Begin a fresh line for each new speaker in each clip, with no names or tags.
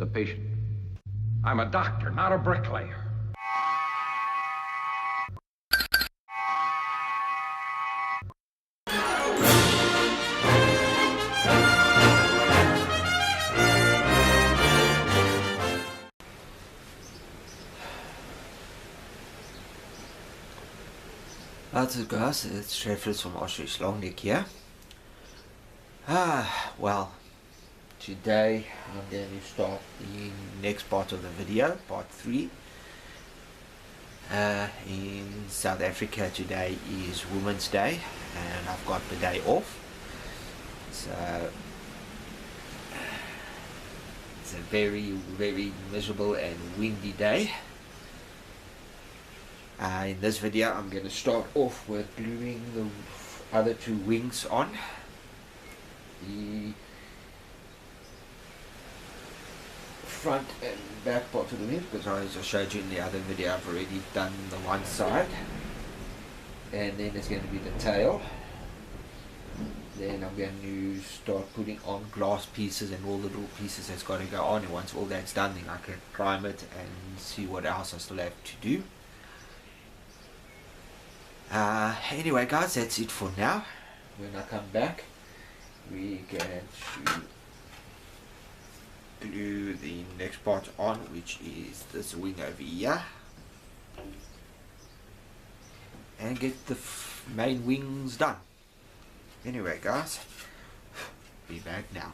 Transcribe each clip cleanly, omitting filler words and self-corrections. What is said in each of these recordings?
as a patient. I'm a doctor, not a bricklayer.
How's it guys, it's Treffers from Ostrich Longneck here. Well, today I'm going to start the next part of the video, part 3. In South Africa today is Women's Day and I've got the day off. So it's a very, very miserable and windy day. In this video I'm going to start off with gluing the other 2 wings on. The front and back part of the wing, because as I showed you in the other video I've already done the one side. And then there's going to be the tail. Then I'm going to start putting on glass pieces and all the little pieces that's got to go on, and once all that's done then I can prime it and see what else I still have to do. Anyway guys, that's it for now. When I come back we can glue the next part on, which is this wing over here, and get the main wings done. Anyway guys, be back now.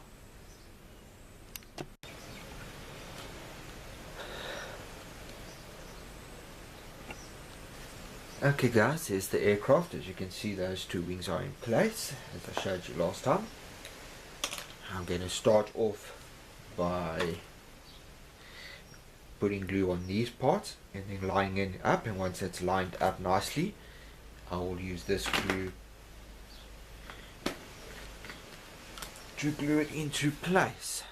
Okay guys, here's the aircraft. As you can see, those 2 wings are in place as I showed you last time. I'm going to start off by putting glue on these parts and then lining it up, and once it's lined up nicely I will use this glue to glue it into place.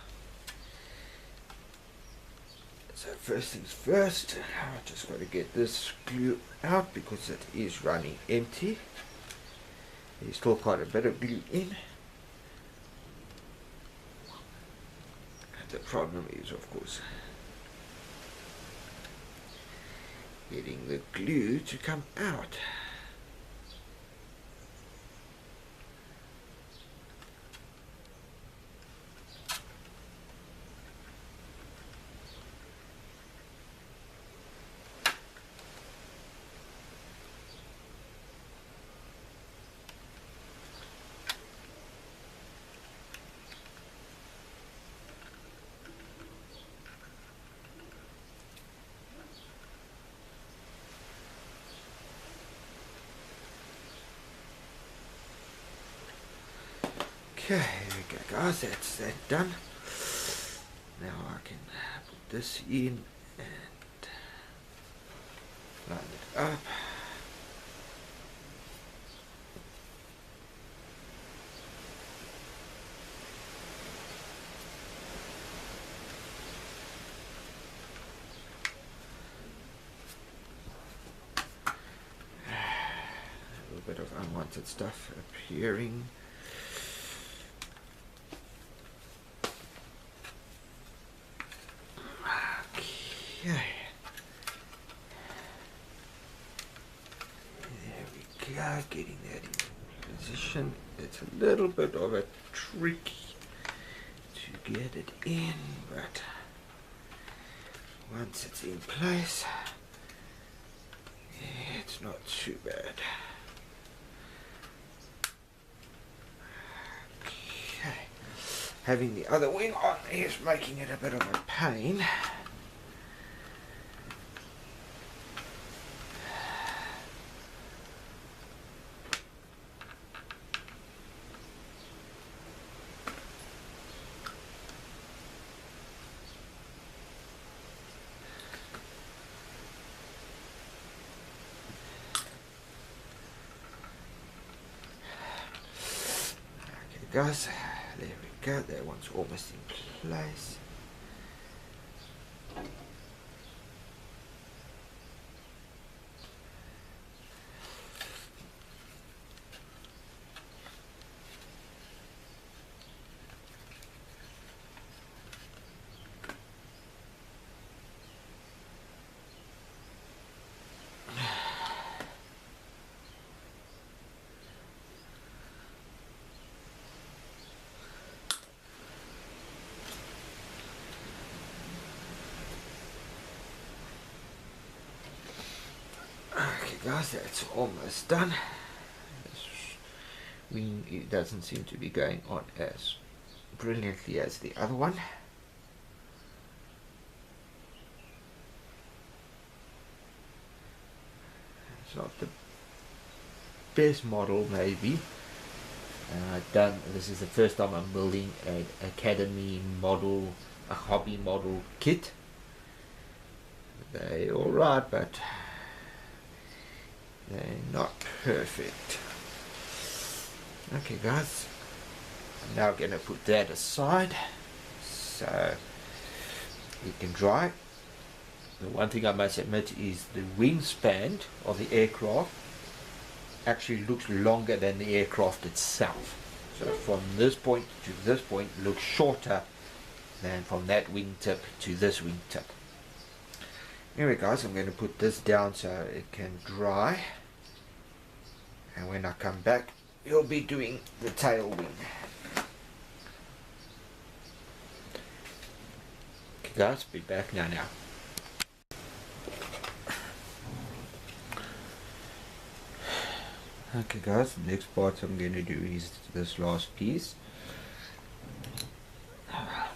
So first things first, I just got to get this glue out because it is running empty. There's still quite a bit of glue in. The problem is, of course, getting the glue to come out. Okay, here we go guys, that's that done. Now I can put this in and line it up. A little bit of unwanted stuff appearing. Okay, there we go, getting that in position. It's a little bit of a trick to get it in, but once it's in place, it's not too bad. Okay, having the other wing on is making it a bit of a pain. Guys, there we go, that one's almost in place. guys, that's almost done. This wing, it doesn't seem to be going on as brilliantly as the other one. It's not the best model, maybe. This is the first time I'm building an academy model, a hobby model kit. They're alright, but they're not perfect. Okay guys, I'm now going to put that aside so it can dry. The one thing I must admit is the wingspan of the aircraft actually looks longer than the aircraft itself. So from this point to this point looks shorter than from that wingtip to this wingtip. Anyway guys, I'm going to put this down so it can dry, and when I come back we'll be doing the tail wing. Okay guys, be back now. Okay guys, the next part I'm going to do is this last piece. I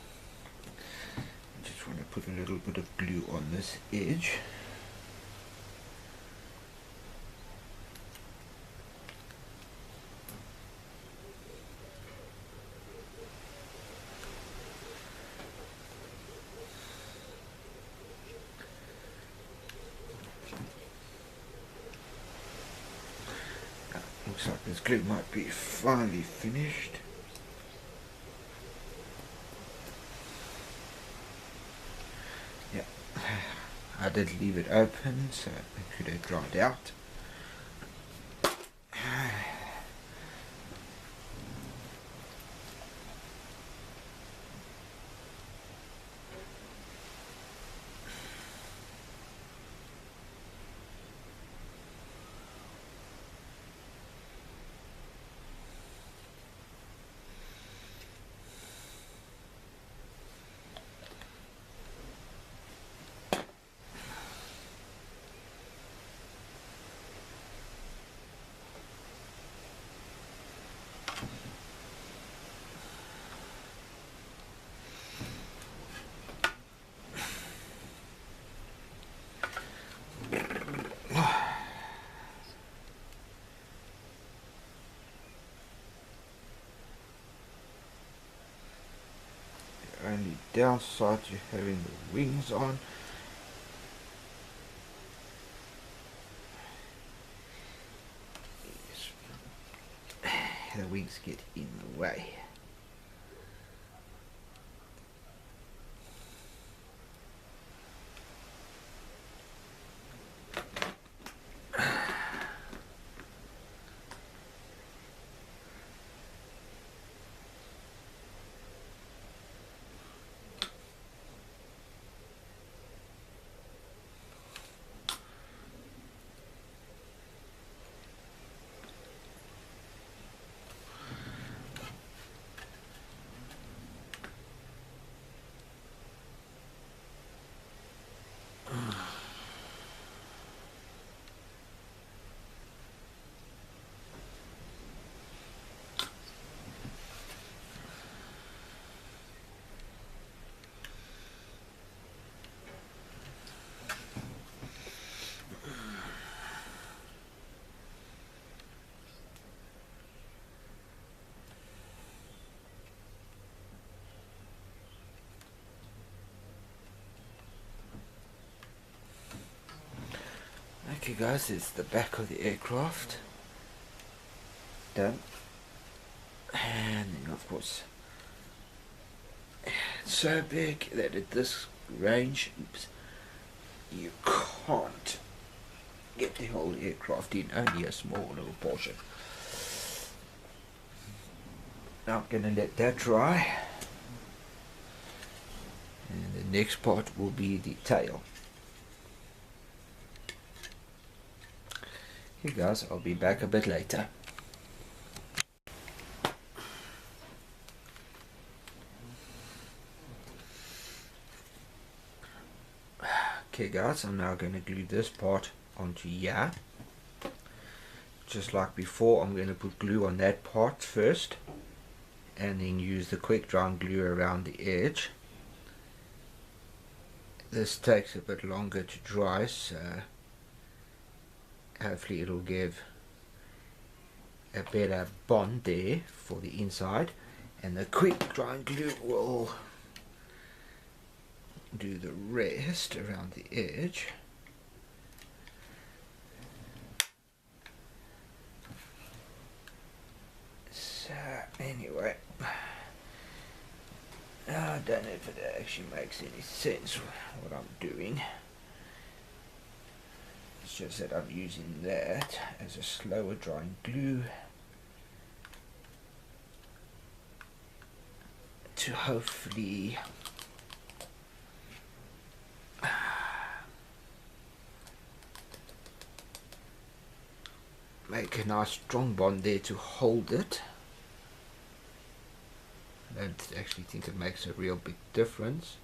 just want to put a little bit of glue on this edge. Looks like this glue might be finally finished. Yeah, I did leave it open so it could have dried out. The only downside to having the wings on is the wings get in the way. Okay guys, it's the back of the aircraft done, and then of course it's so big that at this range you can't get the whole aircraft in, only a small little portion. Now I'm going to let that dry, and the next part will be the tail. Okay guys, I'll be back a bit later. Okay guys, I'm now going to glue this part onto here. just like before, I'm going to put glue on that part first and then use the quick drying glue around the edge. This takes a bit longer to dry, so hopefully it'll give a better bond there for the inside, and the quick drying glue will do the rest around the edge. So anyway, I don't know if it actually makes any sense what I'm doing. It's just that I'm using that as a slower drying glue to hopefully make a nice strong bond there to hold it. I don't actually think it makes a real big difference.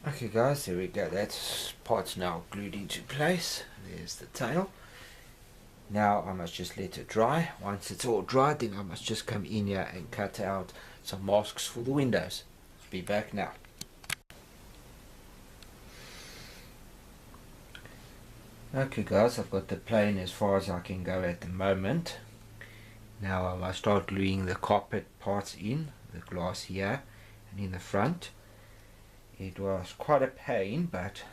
Okay guys, there we go, that part's now glued into place. There's the tail. Now I must just let it dry. Once it's all dried, then I must just come in here and cut out some masks for the windows. Be back now. Okay guys, I've got the plane as far as I can go at the moment. Now I must start gluing the carpet parts in, the glass here and in the front. It was quite a pain, but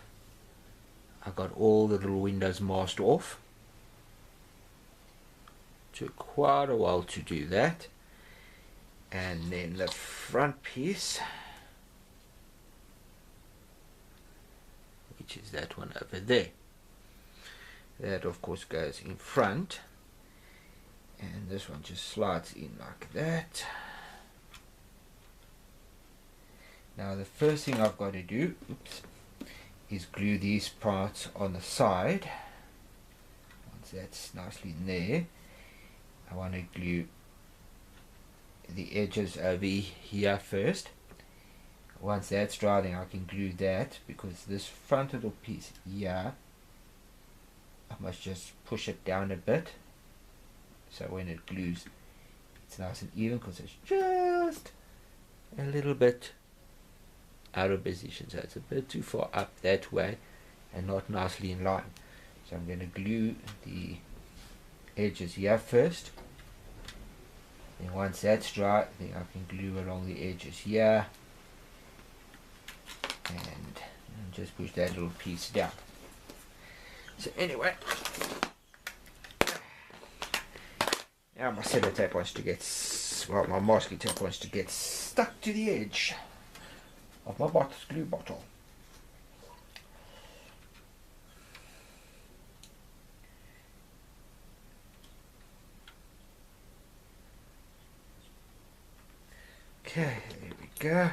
I got all the little windows masked off. Took quite a while to do that. And then the front piece, which is that one over there, that of course goes in front, and this one just slides in like that. Now the first thing I've got to do, is glue these parts on the side. Once that's nicely in there, I want to glue the edges over here first. Once that's dry, then I can glue that, because this front little piece here, I must just push it down a bit, so when it glues it's nice and even, because it's just a little bit out of position, so it's a bit too far up that way and not nicely in line. So I'm going to glue the edges here first, then once that's dry, then I can glue along the edges here and just push that little piece down. So anyway, now my sellotape wants to get, well, my masking tape wants to get stuck to the edge of my glue bottle. Okay, there we go.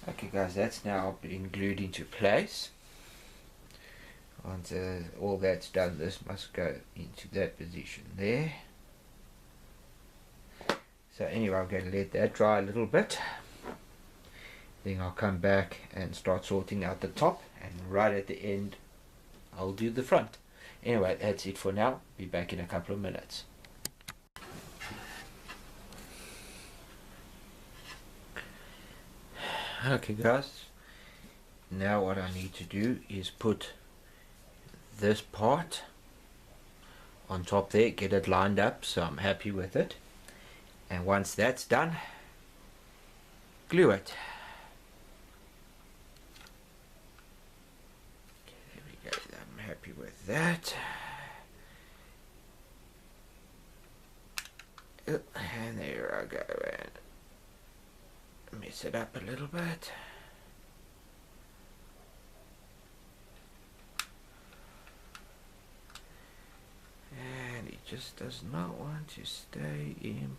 Okay guys, that's now been glued into place. Once all that's done, this must go into that position there. So anyway, I'm going to let that dry a little bit. Then I'll come back and start sorting out the top, and right at the end I'll do the front. Anyway, that's it for now. Be back in a couple of minutes. Okay guys, now what I need to do is put this part on top there, get it lined up so I'm happy with it, and once that's done, glue it. There we go, I'm happy with that. And there I go, and mess it up a little bit. And it just does not want to stay in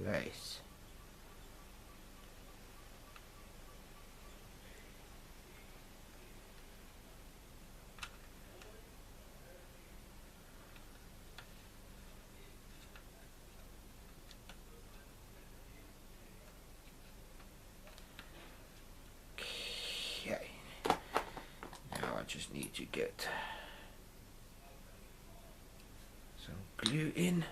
place. Okay, now I just need to get some glue in.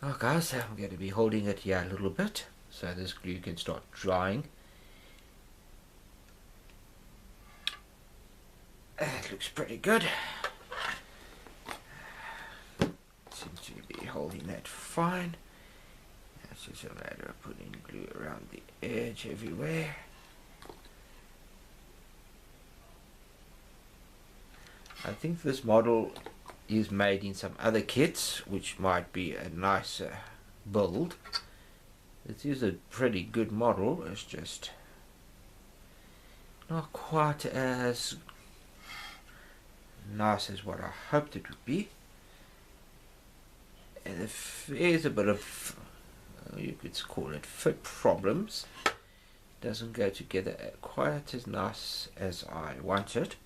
Oh guys, I'm going to be holding it here a little bit so this glue can start drying. That looks pretty good. Seems to be holding that fine. It's just a matter of putting glue around the edge everywhere. I think this model is made in some other kits, which might be a nicer build. It is a pretty good model, it's just not quite as nice as what I hoped it would be. And if there's a bit of, you could call it fit problems, doesn't go together quite as nice as I wanted.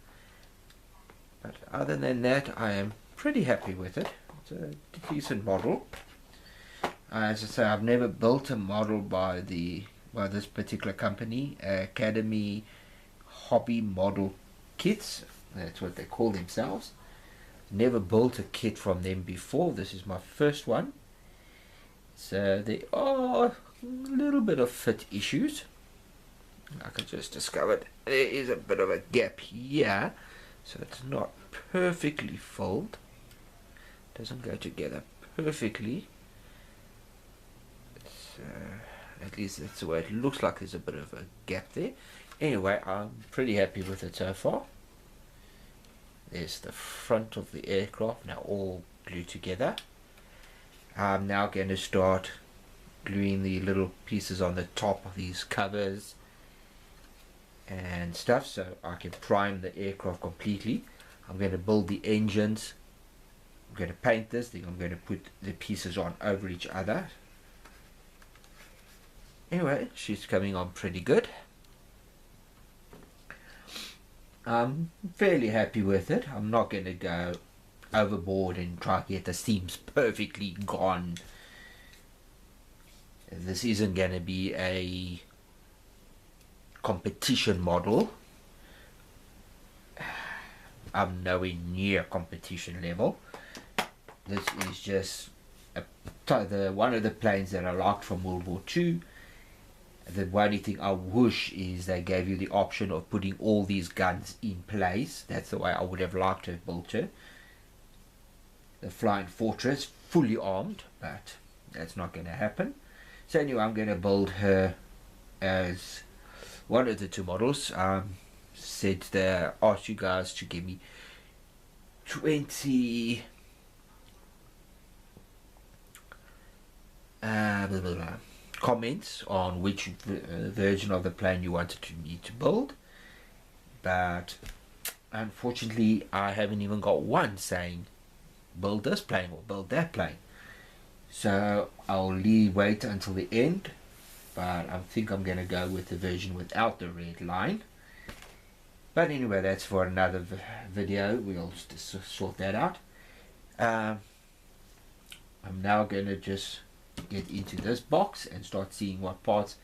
But other than that, I am pretty happy with it. It's a decent model. As I say, I've never built a model by this particular company, Academy Hobby Model Kits. That's what they call themselves. Never built a kit from them before. This is my first one. So there are a little bit of fit issues. Like I just discovered, there is a bit of a gap here, so it's not perfectly filled. Doesn't go together perfectly. It's, at least that's the way it looks like. There's a bit of a gap there. Anyway, I'm pretty happy with it so far. There's the front of the aircraft now all glued together. I'm now going to start gluing the little pieces on the top of these covers and stuff so I can prime the aircraft completely. I'm going to build the engines. I'm going to paint this, then I'm going to put the pieces on over each other. Anyway, she's coming on pretty good. I'm fairly happy with it. I'm not going to go overboard and try to get the seams perfectly gone. This isn't going to be a competition model. I'm nowhere near competition level. This is just one of the planes that I liked from World War II. The only thing I wish is they gave you the option of putting all these guns in place. That's the way I would have liked to have built her. The Flying Fortress, fully armed, but that's not going to happen. So anyway, I'm going to build her as one of the two models. Said they asked you guys to give me 20 comments on which version of the plane you wanted me to build, but unfortunately I haven't even got one saying build this plane or build that plane. So I'll wait until the end, but I think I'm going to go with the version without the red line. But anyway, that's for another video. We'll sort that out. I'm now going to just get into this box and start seeing what parts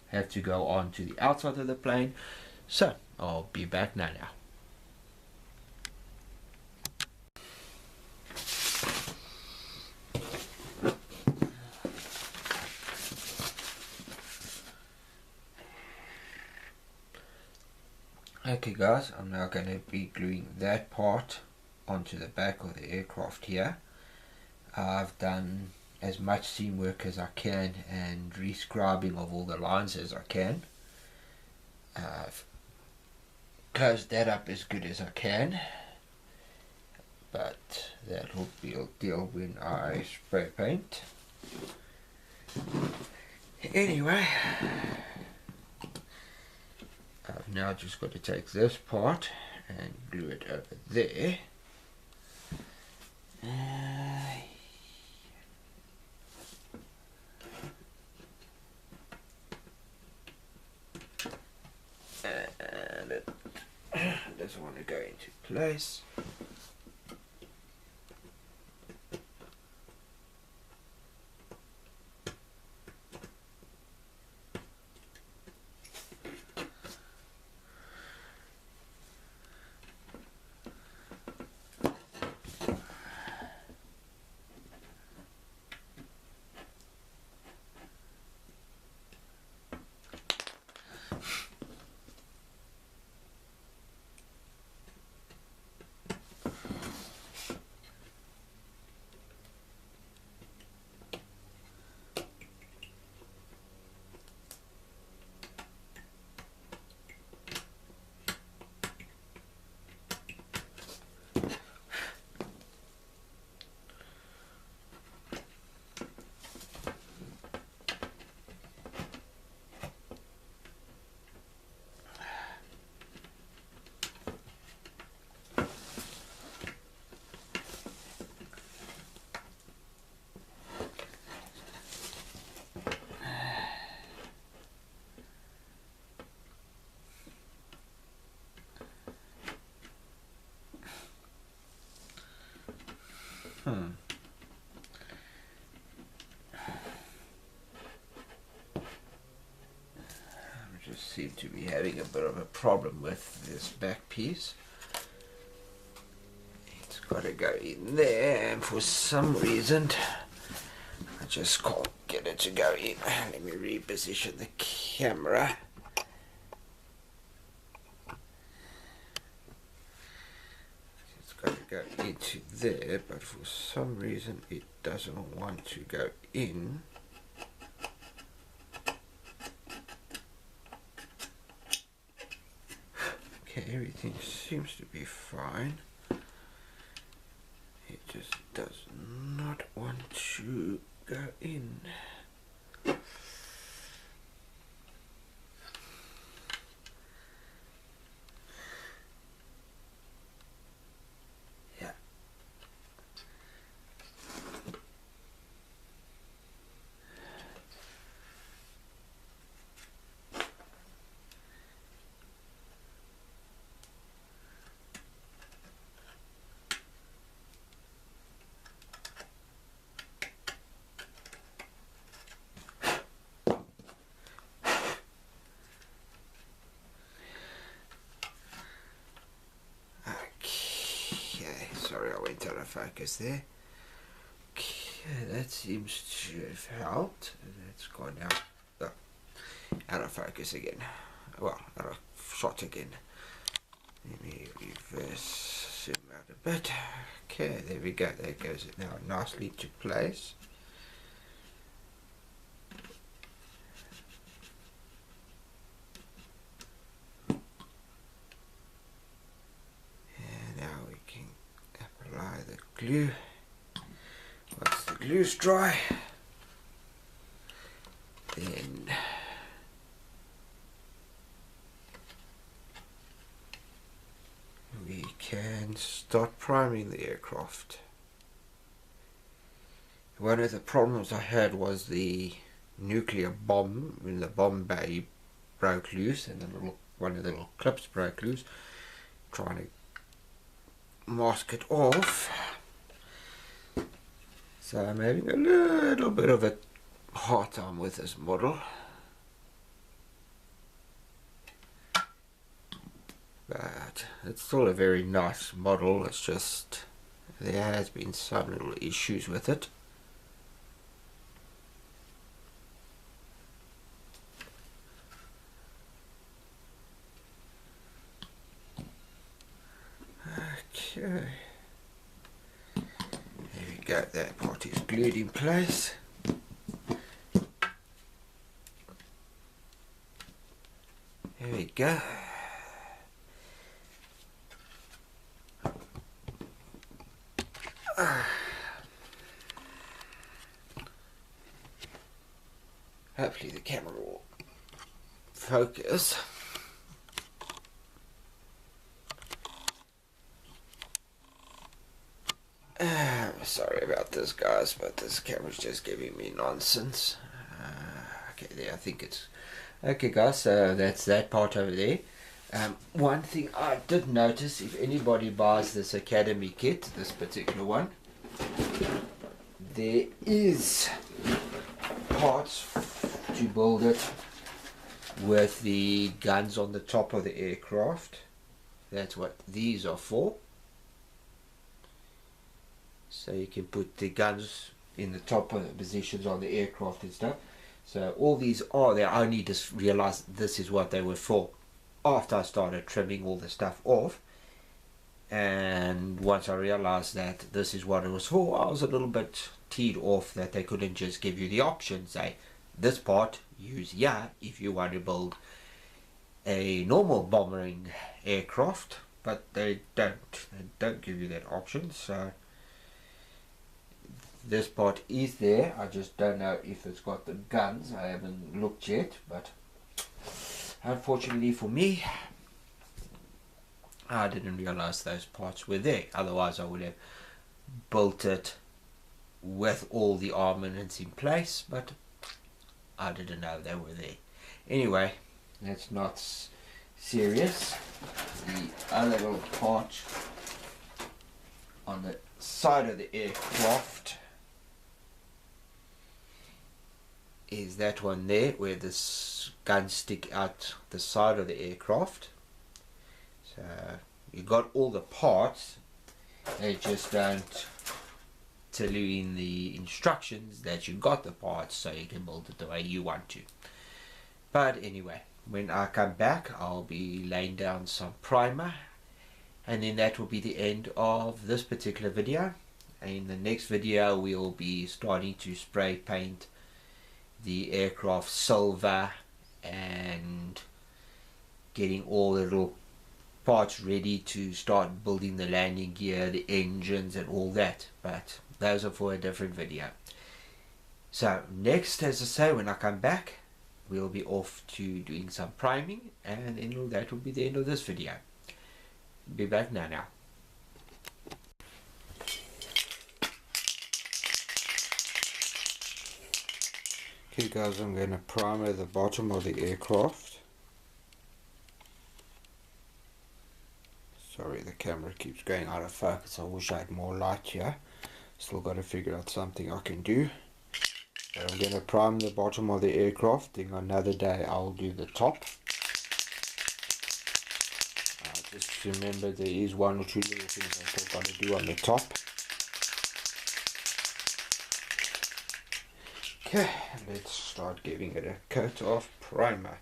have to go on to the outside of the plane. So I'll be back now. Okay guys, I'm now going to be gluing that part onto the back of the aircraft here. I've done as much seam work as I can and rescribing of all the lines as I can. I've closed that up as good as I can, but that will be a deal when I spray paint. Anyway, I've now just got to take this part and glue it over there. And it doesn't want to go into place. I just seem to be having a bit of a problem with this back piece. It's got to go in there, and for some reason I just can't get it to go in. Let me reposition the camera. It's got to go into there, but for some reason it doesn't want to go in. Okay, everything seems to be fine. It just does not want to go in. Yeah. Sorry, I went out of focus there. Okay, that seems to have helped. That's gone out of focus again. Well, out of shot again. Let me reverse, zoom out a bit. Okay, there we go. That goes now nicely to place. Glue. Once the glue's dry, then we start priming the aircraft. One of the problems I had was the nuclear bomb, when the bomb bay broke loose and one of the little clips broke loose, trying to mask it off. So I'm having a little bit of a hard time with this model. But it's still a very nice model, it's just there has been some little issues with it. Okay, there we go, that part is glued in place. There we go. Hopefully the camera will focus. Sorry about this, guys, but this camera's just giving me nonsense. Okay, there, I think it's okay, guys. So that's that part over there. One thing I did notice, if anybody buys this Academy kit, this particular one, there is parts to build it with the guns on the top of the aircraft. That's what these are for. So you can put the guns in the top of the positions on the aircraft and stuff. So all these are there. I only just realized this is what they were for after I started trimming all the stuff off. And once I realized that this is what it was for, I was a little bit teed off that they couldn't just give you the option, say this part use if you want to build a normal bombering aircraft, but they don't give you that option. So this part is there. I just don't know if it's got the guns. I haven't looked yet, but unfortunately for me, I didn't realize those parts were there. Otherwise I would have built it with all the armaments in place, but I didn't know they were there. Anyway, that's not serious. The other little part on the side of the aircraft is that one there, where this guns stick out the side of the aircraft. So you got all the parts, they just don't tell you in the instructions that you got the parts, so you can build it the way you want to. But anyway, when I come back, I'll be laying down some primer, and then that will be the end of this particular video. And in the next video we'll be starting to spray paint the aircraft silver and getting all the little parts ready to start building the landing gear, the engines and all that, but those are for a different video. So next, as I say, when I come back, we'll be off to doing some priming, and then that will be the end of this video. Be back now. Okay guys, I'm going to primer the bottom of the aircraft. Sorry, the camera keeps going out of focus. I wish I had more light here. Still got to figure out something I can do. But I'm going to prime the bottom of the aircraft. Then another day I'll do the top. Just remember there is one or two little things I still got to do on the top. Okay, let's start giving it a coat of primer.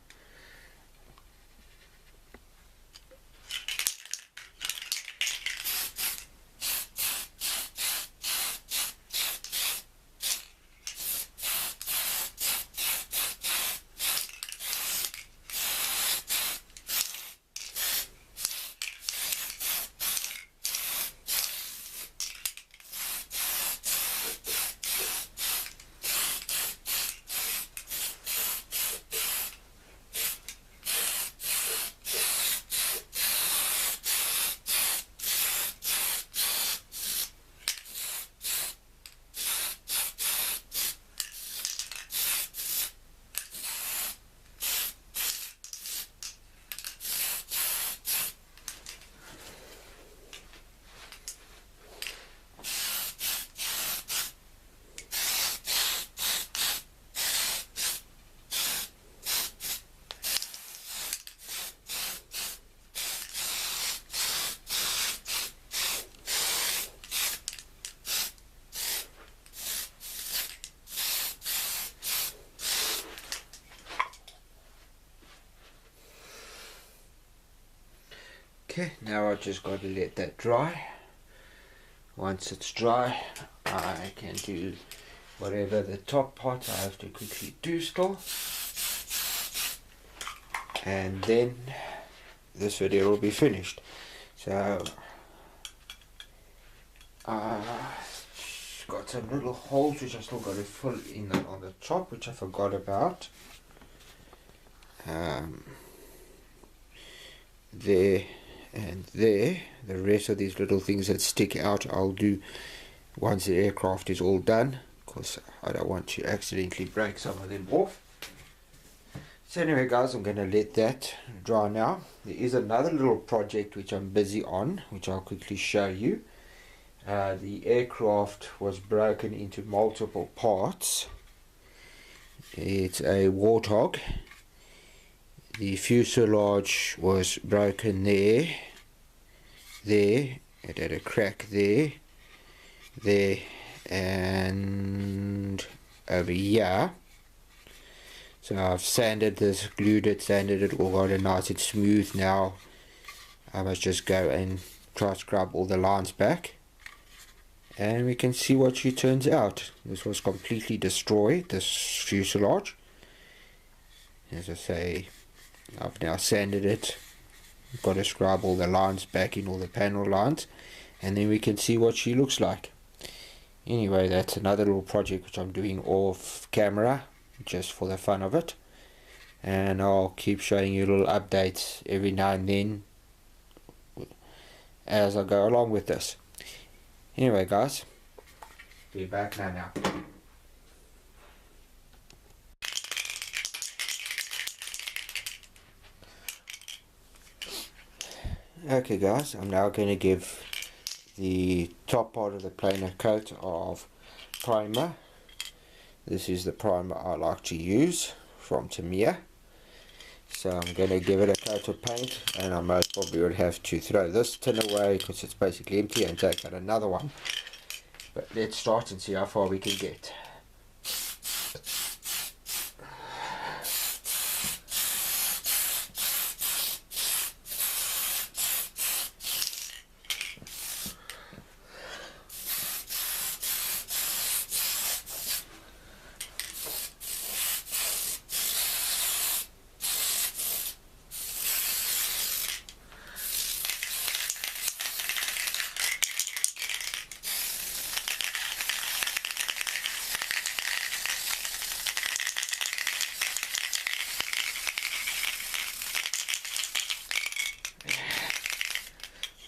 Okay, now I just got to let that dry. Once it's dry, I can do whatever the top part I have to quickly do still. And then this video will be finished. So got some little holes which I still got to fill in on the top, which I forgot about. There and there. The rest of these little things that stick out I'll do once the aircraft is all done, because I don't want to accidentally break some of them off. So anyway guys, I'm going to let that dry now. There is another little project which I'm busy on, which I'll quickly show you. The aircraft was broken into multiple parts. It's a Warthog. The fuselage was broken there, it had a crack there, and over here. So I've sanded this, glued it, sanded it, all got it nice and smooth now. I must just go and try to scrub all the lines back, and we can see what she turns out. This was completely destroyed, this fuselage. As I say, I've now sanded it, got to scrub all the lines back in, all the panel lines, and then we can see what she looks like. Anyway, that's another little project which I'm doing off camera, just for the fun of it, and I'll keep showing you little updates every now and then as I go along with this. Anyway guys, be back now. Okay guys, I'm now going to give the top part of the plane a coat of primer. This is the primer I like to use from Tamiya. So I'm going to give it a coat of paint, and I most probably would have to throw this tin away because it's basically empty and take out another one. But let's start and see how far we can get.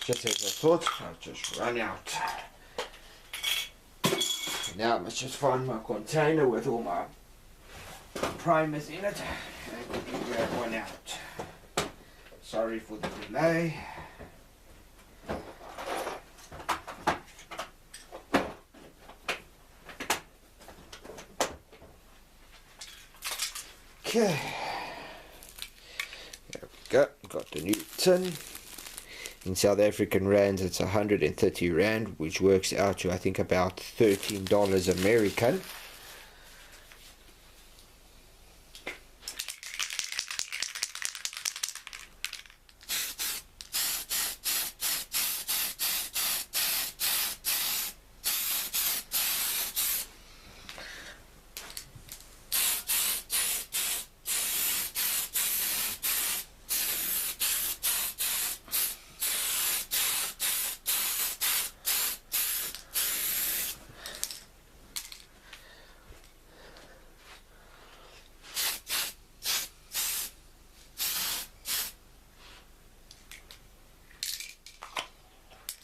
Just as I thought, I've just run out. Now I must just find my container with all my primers in it and grab one out. Sorry for the delay. Okay, there we go, got the new tin. In South African rands it's 130 rand, which works out to I think about $13 American.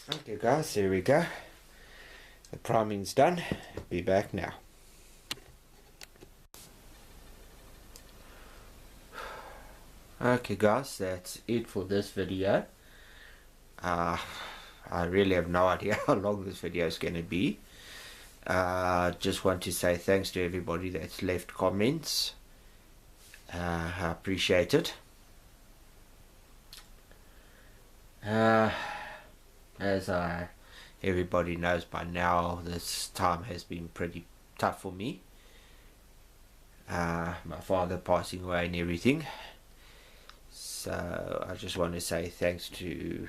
Okay guys, there we go. The priming's done. Be back now. Okay guys, that's it for this video. I really have no idea how long this video is going to be. Just want to say thanks to everybody that's left comments. I appreciate it. As everybody knows by now, this time has been pretty tough for me. My father passing away and everything. So I just want to say thanks to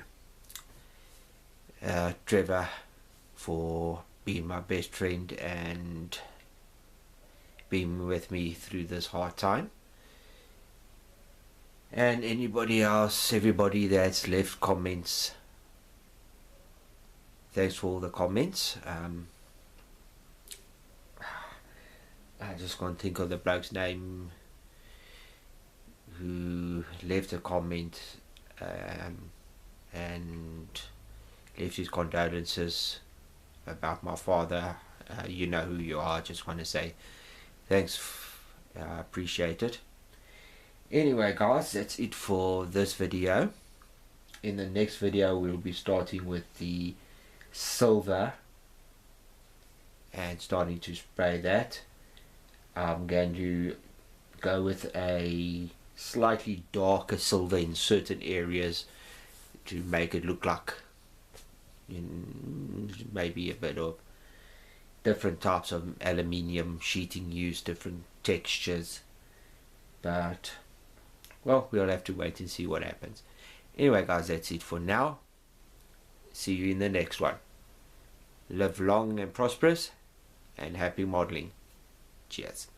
Trevor for being my best friend and being with me through this hard time. And anybody else, everybody that's left comments, thanks for all the comments. I just can't think of the bloke's name who left a comment and left his condolences about my father. You know who you are. Just want to say thanks. I appreciate it. Anyway guys, that's it for this video. In the next video we'll be starting with the silver and starting to spray that. I'm going to go with a slightly darker silver in certain areas to make it look like maybe a bit of different types of aluminium sheeting used, different textures, but well, we'll have to wait and see what happens. Anyway guys, that's it for now. See you in the next one. Live long and prosperous and happy modeling. Cheers.